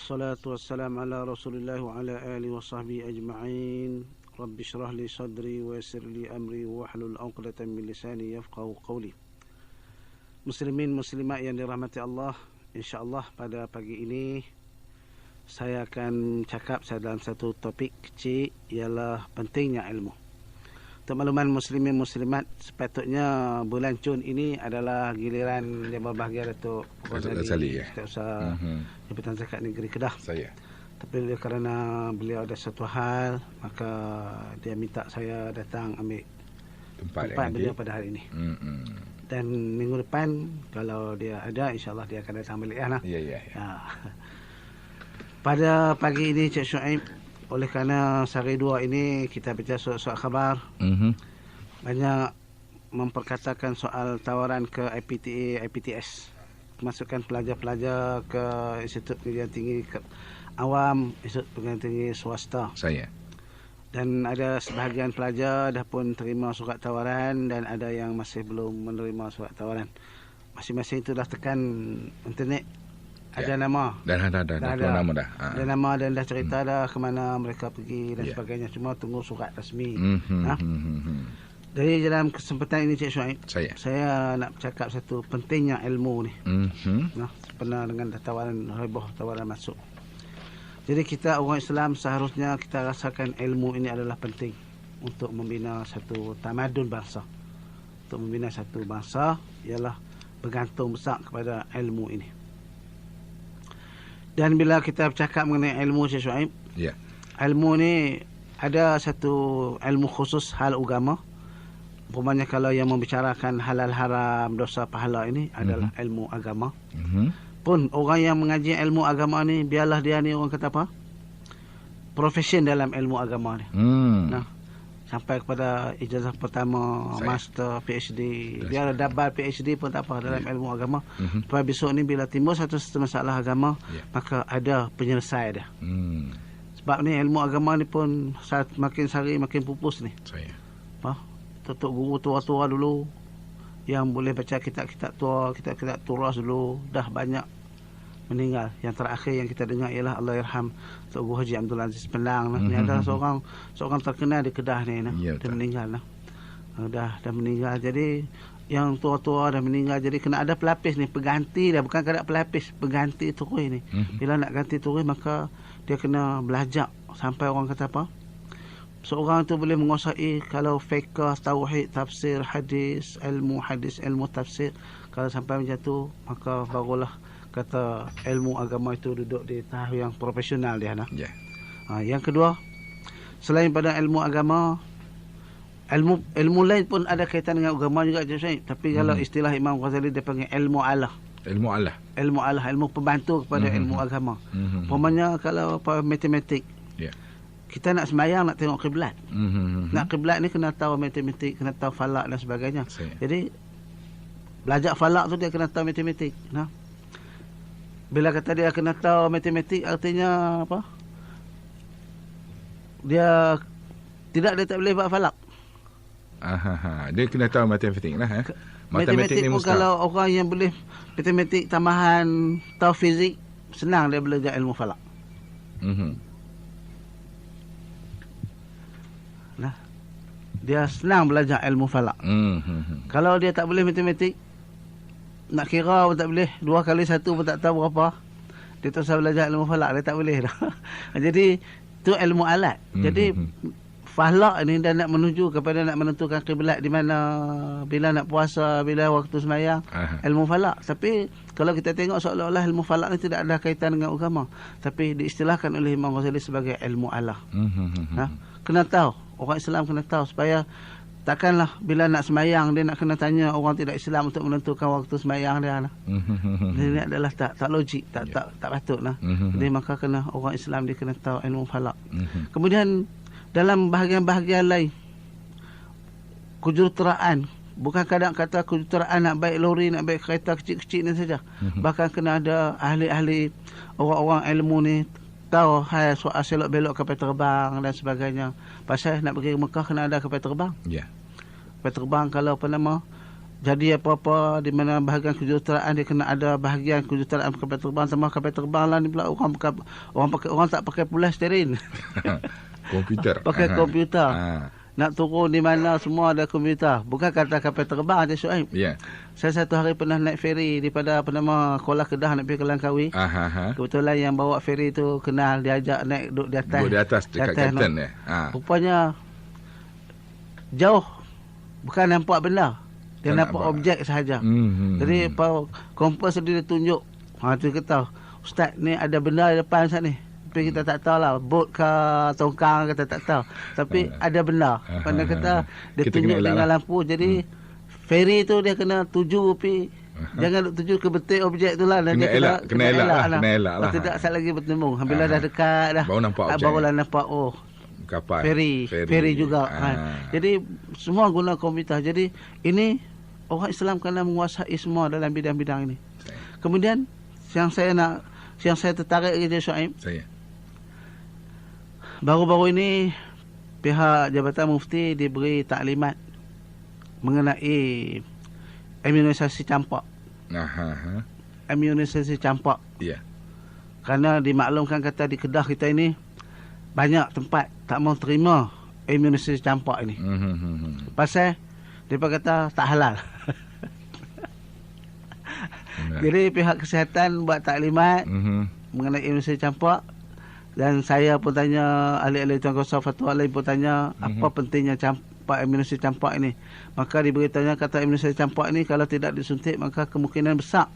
Wassalatu wassalamu ala Rasulillah wa ala alihi wa sahbihi ajma'in. Rabbi syrah li sadri wa yassir li amri wa hlul 'uqdatam min lisani yafqahu qawli. Muslimin muslimat yang dirahmati Allah, insya-Allah pada pagi ini saya akan cakap dalam satu topik kecil, ialah pentingnya ilmu. Untuk makluman muslimin muslimat, sepatutnya bulan Cun ini adalah giliran yang berbahagia Datuk Ghazali, Setiausaha Jabatan Zakat Negeri Kedah. Saya. Tapi kerana beliau ada satu hal, maka dia minta saya datang ambil tempat beliau pada hari ini. Dan minggu depan kalau dia ada, insya-Allah dia akan datang balik ya. Ya. Pada pagi ini Cik Syuaib, oleh kerana sehari dua ini kita baca surat-surat khabar, banyak memperkatakan soal tawaran ke IPTA, IPTS, masukkan pelajar-pelajar ke Institut Pendidikan Tinggi Awam, Institut Pendidikan Tinggi Swasta. Saya. Dan ada sebahagian pelajar dah pun terima surat tawaran dan ada yang masih belum menerima surat tawaran. Masing-masing itu dah tekan internet. Ada nama. Dan ada nama dah. Ada nama dan dah cerita dah ke mana mereka pergi dan sebagainya. Cuma tunggu surat rasmi. Jadi dalam kesempatan ini Cik Syuaib, saya nak bercakap satu pentingnya ilmu ni. Pernah dengan tawaran heboh, tawaran masuk. Jadi kita orang Islam seharusnya kita rasakan ilmu ini adalah penting untuk membina satu tamadun bangsa. Untuk membina satu bangsa ialah bergantung besar kepada ilmu ini. Dan bila kita bercakap mengenai ilmu Cik Syuaib, ilmu ni ada satu ilmu khusus hal agama. Umpamanya kalau yang membicarakan halal haram, dosa pahala ini adalah ilmu agama. Pun orang yang mengaji ilmu agama ni, biarlah dia ni orang kata apa? Profesion dalam ilmu agama ni. Sampai kepada ijazah pertama, master, PhD. Biar double PhD pun tak apa dalam ilmu agama. Supaya besok ni bila timbul satu masalah agama, maka ada penyelesai dah. Sebab ni ilmu agama ni pun makin sehari makin pupus ni. Tutup guru tua-tua dulu yang boleh baca kitab-kitab tua, kitab-kitab turas dulu, dah banyak meninggal. Yang terakhir yang kita dengar ialah Allahyarham Tok Guru Haji Abdul Aziz Penang. Ini adalah seorang terkenal di Kedah ni. Dia meninggal. Dah meninggal. Jadi yang tua-tua dah meninggal, jadi kena ada pelapis ni, pengganti dah, bukan kena pelapis, pengganti terus ni. Bila nak ganti terus, maka dia kena belajar sampai orang kata apa? Seorang tu boleh menguasai kalau fiqh, tauhid, tafsir, hadis, ilmu tafsir. Kalau sampai macam tu, maka barulah kata ilmu agama itu duduk di tahap yang profesional dia. Yang kedua, selain pada ilmu agama, ilmu lain pun ada kaitan dengan agama juga. Tapi kalau istilah Imam Ghazali dia panggil ilmu Allah. Ilmu pembantu kepada ilmu agama. Umpamanya kalau matematik, kita nak sembahyang, nak tengok kiblat. Nak kiblat ni kena tahu matematik, kena tahu falak dan sebagainya. Jadi belajar falak tu dia kena tahu matematik. Bila kata dia kena tahu matematik, artinya apa? Dia tak boleh buat falak. Dia kena tahu matematik lah. Matematik ni pun kalau orang yang boleh matematik tambahan, tahu fizik, senang dia belajar ilmu falak. Dia senang belajar ilmu falak. Kalau dia tak boleh matematik, nak kira pun tak boleh, 2 kali 1 pun tak tahu berapa, dia tak usah belajar ilmu falak, dia tak boleh dah. Jadi tu ilmu alat. Jadi falak ni dah nak menuju kepada nak menentukan kiblat di mana, bila nak puasa, bila waktu sembahyang, ilmu falak. Tapi kalau kita tengok seolah-olah ilmu falak ni tidak ada kaitan dengan agama, tapi diistilahkan oleh Imam Ghazali sebagai ilmu Allah. Kena tahu, orang Islam kena tahu, supaya takkanlah bila nak sembahyang dia nak kena tanya orang tidak Islam untuk menentukan waktu sembahyang dia. Ini adalah tak logik, tak patut lah. Jadi maka kena orang Islam dia kena tahu ilmu falak. Kemudian dalam bahagian-bahagian lain, kejuruteraan, bukan kadang kata kejuruteraan nak baik lori, nak baik kereta kecil-kecil ni saja. Bahkan kena ada ahli-ahli, orang-orang ilmu ni tahu soal selok belok kapal terbang dan sebagainya. Pasal nak pergi ke Mekah kena ada kapal terbang. Kapal terbang kalau jadi apa-apa di mana bahagian kejuruteraan dia kena ada bahagian kejuruteraan kapal terbang, sama kapal terbang lah ni pula orang tak pakai polisterin. Komputer. Pakai komputer. Nak turun di mana semua ada komputer. Bukan kata kapal terbang je Syuaib. Ya. Saya satu hari pernah naik feri daripada Kuala Kedah nak pergi ke Langkawi. Kebetulan yang bawa feri tu kenal, diajak naik duduk di atas. Duduk di atas dekat kapten ya. Rupanya jauh, bukan nampak benda. Dia nampak objek sahaja. Jadi kompas dia tunjuk. Tu kata, Ustaz ni ada benda di depan Ustaz ni. Tapi kita tak tahu lah, bot ke tongkang kita tak tahu. Tapi ada benda. Pandai kata dia kita tunjuk dengan lampu. Jadi feri tu dia kena tuju pi. Jangan tuju ke betik objek tu lah. Kena elak lah. Tidak asal lagi bertembung. Bila dah dekat dah. Baru nampak objek. Barulah nampak kapal. Feri juga. Jadi semua guna komputer. Jadi ini orang Islam kena menguasai semua dalam bidang-bidang ini. Kemudian yang saya tertarik lagi Syuaib. Baru-baru ini pihak Jabatan Mufti diberi taklimat mengenai imunisasi campak. Imunisasi campak. Ya. Kerana dimaklumkan kata di Kedah kita ini banyak tempat tak mau terima imunisasi campak ini. Pasal mereka kata tak halal. Jadi pihak kesihatan buat taklimat mengenai imunisasi campak. Dan saya pun tanya, ahli-ahli tuan kuasa fatwa lain pun tanya, apa pentingnya campak, imunisasi campak ini. Maka diberitahunya kata imunisasi campak ini kalau tidak disuntik maka kemungkinan besar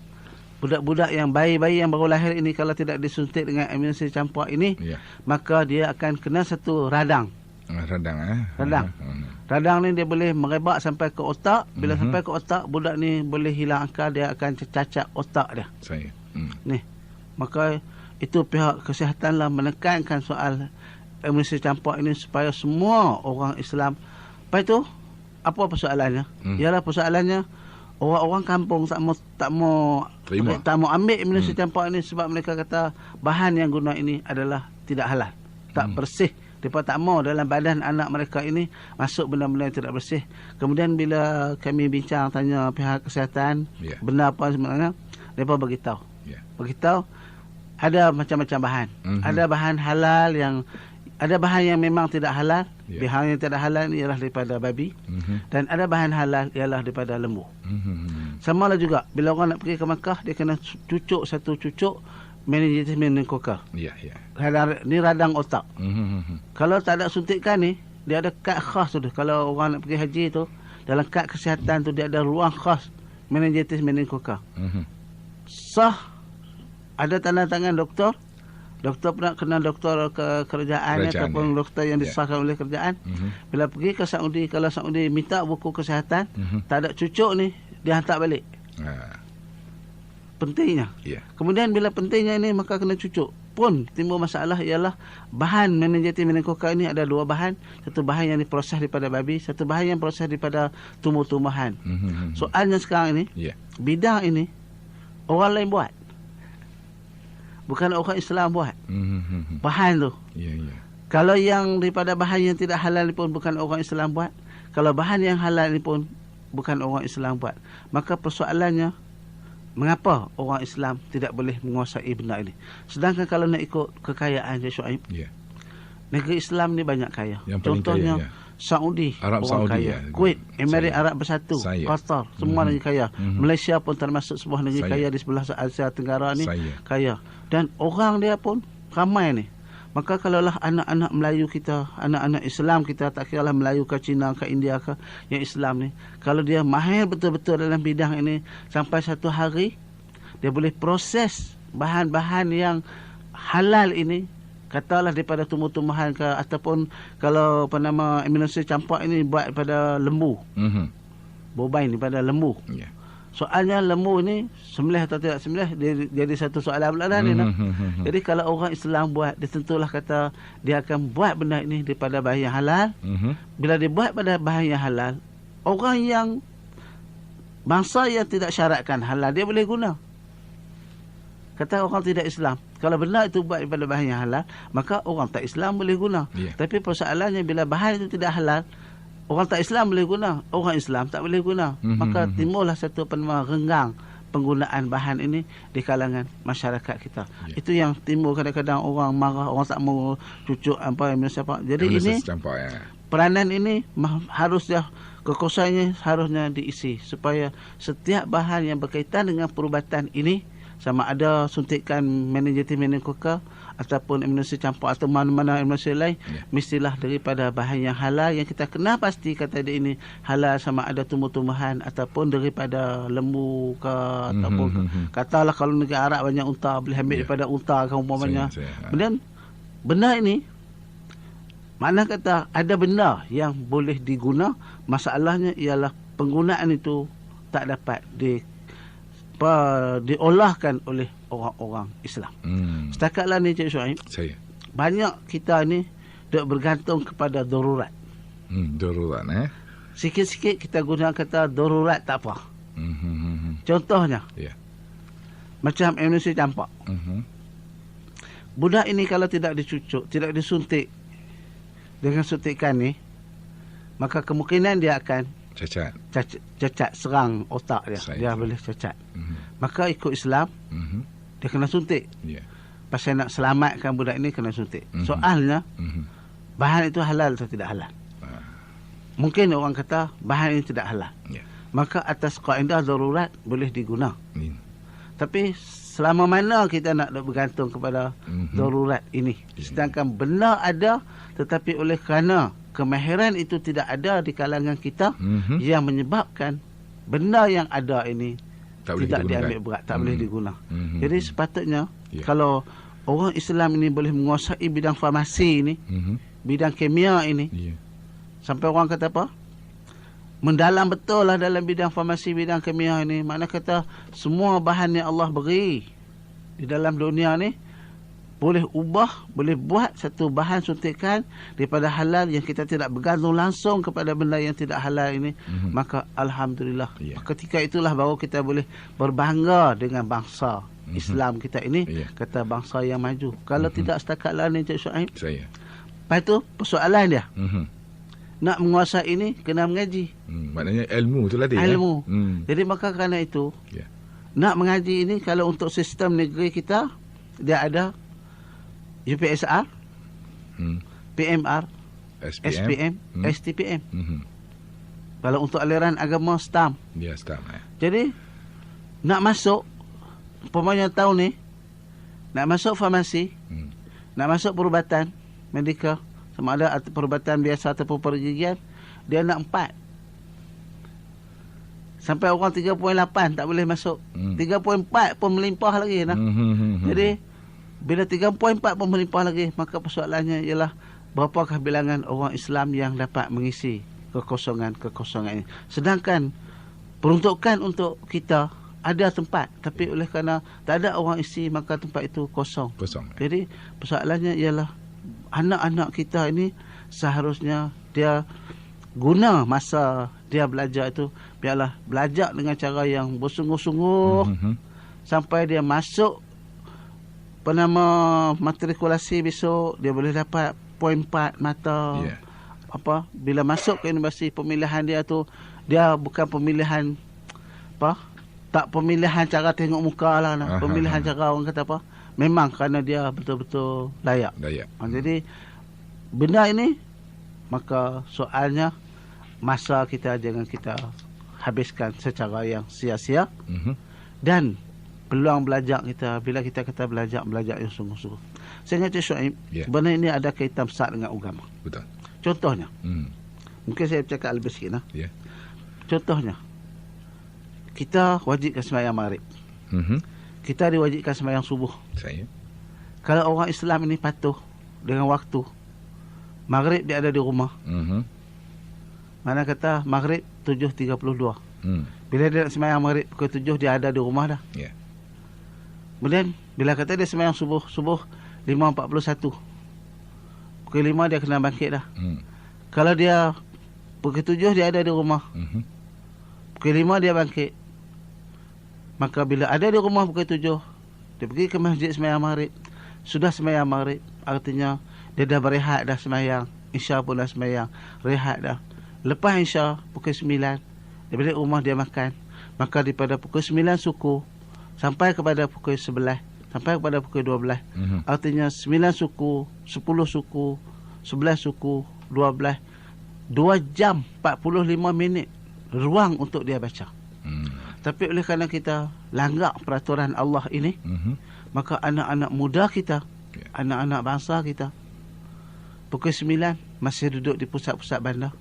budak-budak yang bayi-bayi yang baru lahir ini kalau tidak disuntik dengan imunisasi campak ini, maka dia akan kena satu radang. Radang ni dia boleh merebak sampai ke otak. Bila sampai ke otak, budak ni boleh hilang akal, dia akan cacat otak dia. Ni. Maka itu pihak kesihatan lah menekankan soal imunisasi campak ini supaya semua orang Islam. Lepas itu, apa persoalannya? Ialah persoalannya orang-orang kampung tak mau ambil imunisasi campak ini sebab mereka kata bahan yang guna ini adalah tidak halal, tak bersih. Mereka tak mau dalam badan anak mereka ini masuk benda-benda yang tidak bersih. Kemudian bila kami bincang tanya pihak kesihatan, benda apa sebenarnya, mereka beritahu. Beritahu ada macam-macam bahan. Ada bahan halal ada bahan yang memang tidak halal. Bahan yang tidak halal ialah daripada babi. Dan ada bahan halal ialah daripada lembu. Sama lah juga bila orang nak pergi ke Makkah, dia kena cucuk satu cucuk meningitis meningokal. Ni radang otak. Kalau tak ada suntikan ni, dia ada kad khas tu. Kalau orang nak pergi haji tu, dalam kad kesihatan tu dia ada ruang khas meningitis meningokal. Sah. Ada tanda tangan doktor. Doktor pernah kena doktor kerajaan ataupun doktor yang disahkan oleh kerajaan. Bila pergi ke Saudi, kalau Saudi minta buku kesihatan, tak ada cucuk ni, dia hantar balik. Pentingnya. Kemudian bila pentingnya ini, maka kena cucuk. Pun timbul masalah ialah bahan meningitis meningokal ini ada dua bahan. Satu bahan yang diproses daripada babi, satu bahan yang diproses daripada tumbuh-tumbuhan. Soalnya sekarang ini, bidang ini orang lain buat. Bukan orang Islam buat. Bahan tu. Kalau yang daripada bahan yang tidak halal ni pun bukan orang Islam buat. Kalau bahan yang halal ni pun bukan orang Islam buat. Maka persoalannya, mengapa orang Islam tidak boleh menguasai benda ini? Sedangkan kalau nak ikut kekayaan je Syuaib, negeri Islam ni banyak kaya. Contohnya Saudi, Arab orang Saudi, kaya. Kuwait, Emirat Arab Bersatu, Qatar, semua negeri kaya. Malaysia pun termasuk sebuah negeri kaya di sebelah Asia Tenggara ni, kaya. Dan orang dia pun ramai ni. Maka kalaulah anak-anak Melayu kita, anak-anak Islam kita, tak kiralah Melayu ke Cina ke India ke, yang Islam ni, kalau dia mahir betul-betul dalam bidang ini, sampai satu hari dia boleh proses bahan-bahan yang halal ini, katalah daripada tumbuh-tumbuhan ke, ataupun kalau imunisasi campak ini buat daripada lembu. Bovine daripada lembu. Soalnya lembu ni sembelih atau tidak sembelih, jadi satu soalan pula dah ni. Jadi kalau orang Islam buat, dia tentulah kata dia akan buat benda ini daripada bahan yang halal. Bila dia buat pada bahan yang halal, orang yang bangsa yang tidak syaratkan halal, dia boleh guna. Kata orang tidak Islam, kalau benda itu buat daripada bahan yang halal, maka orang tak Islam boleh guna. Tapi persoalannya bila bahan itu tidak halal, Orang tak Islam boleh guna, orang Islam tak boleh guna. Maka timbullah satu renggang penggunaan bahan ini di kalangan masyarakat kita. Itu yang timbul kadang-kadang orang marah, orang tak mau cucuk siapa. Jadi ini peranan ini harusnya kekosongannya harusnya diisi supaya setiap bahan yang berkaitan dengan perubatan ini, sama ada suntikan meningokokal ataupun imunisasi campur atau mana-mana imunisasi lain, mestilah daripada bahan yang halal, yang kita kena pasti kata dia ini halal, sama ada tumbuh-tumbuhan ataupun daripada lembu ke ataupun katalah kalau negara Arab banyak unta, boleh ambil daripada unta ke umpamanya. Kemudian benda ini mana kata ada benda yang boleh diguna, masalahnya ialah penggunaan itu tak dapat diolahkan oleh orang-orang Islam. Setakatlah ni Cik Shuaib, banyak kita ni duk bergantung kepada darurat. Darurat Sikit-sikit kita guna kata darurat tak apa. Contohnya macam imunisasi campak. Budak ini kalau tidak dicucuk, tidak disuntik dengan suntikan ni, maka kemungkinan dia akan cacat serang otak dia. Dia boleh cacat. Maka ikut Islam, dia kena suntik. Pasal nak selamatkan budak ini kena suntik. Soalnya, bahan itu halal atau tidak halal? Mungkin orang kata bahan ini tidak halal. Maka atas kaedah darurat boleh diguna. Tapi selama mana kita nak bergantung kepada darurat ini? Sedangkan benda ada, tetapi oleh kerana kemahiran itu tidak ada di kalangan kita, yang menyebabkan benda yang ada ini tidak diambil berat, tak boleh diguna. Jadi sepatutnya kalau orang Islam ini boleh menguasai bidang farmasi ini, bidang kimia ini, sampai orang kata apa? Mendalam betul lah dalam bidang farmasi, bidang kimia ini. Mana kata semua bahan yang Allah beri di dalam dunia ni boleh ubah, boleh buat satu bahan suntikan daripada halal yang kita tidak bergantung langsung kepada benda yang tidak halal ini. Maka Alhamdulillah. Ketika itulah baru kita boleh berbangga dengan bangsa Islam kita ini, kata bangsa yang maju. Kalau tidak setakat lah ni Cik Shuaib. Lepas tu persoalan dia, nak menguasai ini kena mengaji. Maknanya ilmu tu lah dia. Ilmu. Jadi maka kerana itu, nak mengaji ini, kalau untuk sistem negeri kita, dia ada UPSR, PMR, SPM, STPM. Kalau untuk aliran agama, STAM. STAM. Jadi nak masuk, umpamanya tahun ni, nak masuk farmasi, nak masuk perubatan medikal, sama ada perubatan biasa ataupun pergigian, dia nak 4. Sampai orang 3.8 tak boleh masuk. 3.4 pun melimpah lagi nah. Jadi bila 3.4 pun melimpah lagi, maka persoalannya ialah berapakah bilangan orang Islam yang dapat mengisi kekosongan ini. Sedangkan peruntukan untuk kita ada tempat, tapi oleh kerana tak ada orang isi, maka tempat itu kosong. Jadi persoalannya ialah anak-anak kita ini seharusnya dia guna masa dia belajar itu, biarlah belajar dengan cara yang bersungguh-sungguh sampai dia masuk matrikulasi besok, dia boleh dapat poin 4 mata. Bila masuk ke universiti, pemilihan dia tu, dia bukan pemilihan tak pemilihan cara tengok muka lah nah. Pemilihan cara orang kata apa, memang kerana dia betul-betul layak. Jadi benda ini, maka soalnya masa kita jangan kita habiskan secara yang sia-sia. Dan peluang belajar kita, bila kita kata belajar yang sungguh-sungguh. Saya ingat Cik Shuaib, sebenarnya ini ada kaitan besar dengan agama. Betul. Contohnya, mungkin saya bercakap lebih sikit nah. Contohnya, kita wajibkan sembahyang maghrib. Kita diwajibkan sembahyang subuh. Kalau orang Islam ini patuh dengan waktu, maghrib dia ada di rumah. Mana kata maghrib 7.32. Bila dia nak sembahyang maghrib pukul 7, dia ada di rumah dah. Kemudian bila kata dia sembahyang subuh 5.41, pukul 5 dia kena bangkit dah. Kalau dia pukul 7 dia ada di rumah, pukul 5 dia bangkit, maka bila ada di rumah pukul 7, dia pergi ke masjid sembahyang maghrib. Sudah sembahyang maghrib, artinya dia dah berehat dah sembahyang, isya pun dah sembahyang, rehat dah. Lepas Isya pukul 9 dia balik rumah dia makan. Maka daripada pukul 9 suku sampai kepada pukul 11, sampai kepada pukul 12. Artinya 9 suku, 10 suku, 11 suku, 12, 2 jam 45 minit ruang untuk dia baca. Tapi oleh kerana kita langgar peraturan Allah ini, maka anak-anak muda kita, anak-anak bangsa kita, pukul 9 masih duduk di pusat-pusat bandar.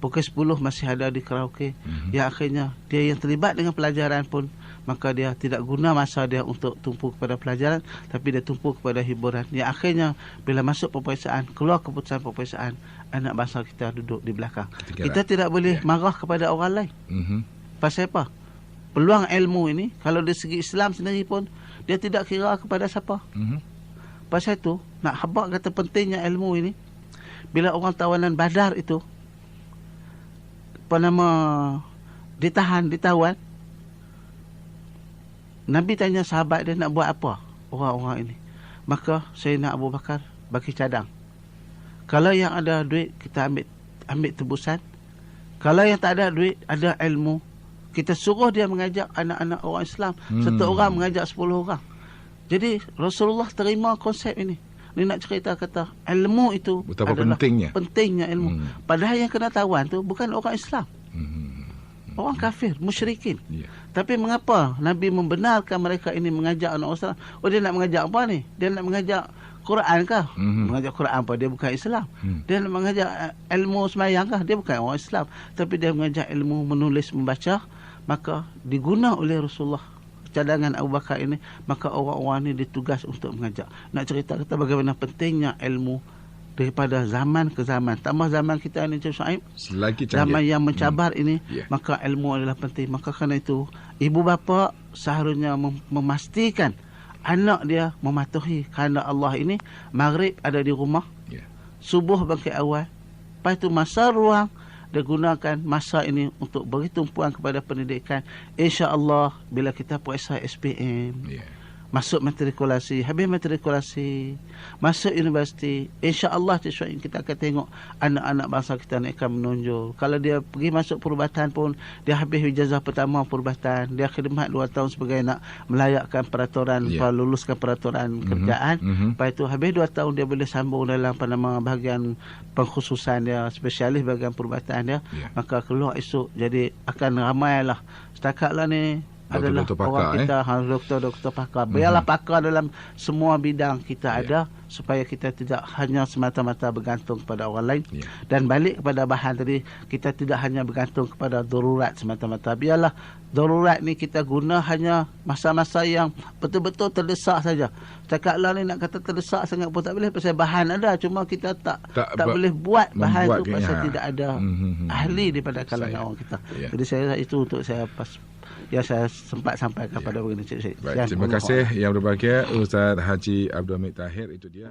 Pukul 10 masih ada di karaoke. Yang akhirnya dia yang terlibat dengan pelajaran pun, maka dia tidak guna masa dia untuk tumpu kepada pelajaran, tapi dia tumpu kepada hiburan. Yang akhirnya bila masuk peperiksaan, keluar keputusan peperiksaan, anak bangsa kita duduk di belakang. Kita tidak boleh marah kepada orang lain. Pasal apa? Peluang ilmu ini, kalau dari segi Islam sendiri pun, dia tidak kira kepada siapa. Pasal itu, nak habaq kata pentingnya ilmu ini, bila orang tawanan Badar itu, ditawan, Nabi tanya sahabat dia nak buat apa orang-orang ini. Maka Sayyidina Abu Bakar bagi cadang. Kalau yang ada duit, kita ambil tebusan. Kalau yang tak ada duit, ada ilmu, kita suruh dia mengajak anak-anak orang Islam. Satu orang mengajak 10 orang. Jadi Rasulullah terima konsep ini. Ni nak cerita kata ilmu itu betapa adalah pentingnya ilmu. Padahal yang kena tawan tu bukan orang Islam. Orang kafir, musyrikin. Tapi mengapa Nabi membenarkan mereka ini mengajak anak Islam? Oh, dia nak mengajak apa ni? Dia nak mengajak Quran kah? Mengajak Quran apa? Dia bukan Islam. Dia nak mengajak ilmu sembahyang kah? Dia bukan orang Islam. Tapi dia mengajak ilmu menulis, membaca. Maka diguna oleh Rasulullah cadangan Abu Bakar ini, maka orang-orang ini ditugas untuk mengajak. Nak cerita kata bagaimana pentingnya ilmu daripada zaman ke zaman. Tambah zaman kita ini, Encik Shuaib, zaman yang mencabar ini, maka ilmu adalah penting. Maka kerana itu, ibu bapa seharusnya memastikan anak dia mematuhi kehendak Allah ini. Maghrib ada di rumah, subuh bangkit awal. Lepas itu masa ruang, dia gunakan masa ini untuk beri tumpuan kepada pendidikan. InsyaAllah bila kita periksa SPM, masuk matrikulasi, habis matrikulasi, masuk universiti, insya-Allah kita akan tengok anak-anak bangsa kita ni akan menonjol. Kalau dia pergi masuk perubatan pun, dia habis ijazah pertama perubatan, dia khidmat 2 tahun sebagai nak melayakkan peraturan, luluskan peraturan kerjaan. Lepas itu habis 2 tahun dia boleh sambung dalam bahagian pengkhususan dia, spesialis bahagian perubatan dia. Maka keluar esok, jadi akan ramailah setakatlah ni adalah orang kita, doktor-doktor pakar. Biarlah pakar dalam semua bidang kita ada, supaya kita tidak hanya semata-mata bergantung kepada orang lain. Dan balik kepada bahan tadi, kita tidak hanya bergantung kepada darurat semata-mata. Biarlah darurat ni kita guna hanya masa-masa yang betul-betul terdesak saja. Cakaplah ni nak kata terdesak sangat pun tak boleh, pasal bahan ada, cuma kita tak boleh buat bahan tu pasal tidak ada ahli daripada kalangan orang kita. Jadi saya itu untuk saya saya sempat sampaikan pada begini, Cik Syed. Baik, terima kasih yang berbahagia Ustaz Haji Abdul Hamid Tahir. Itu dia.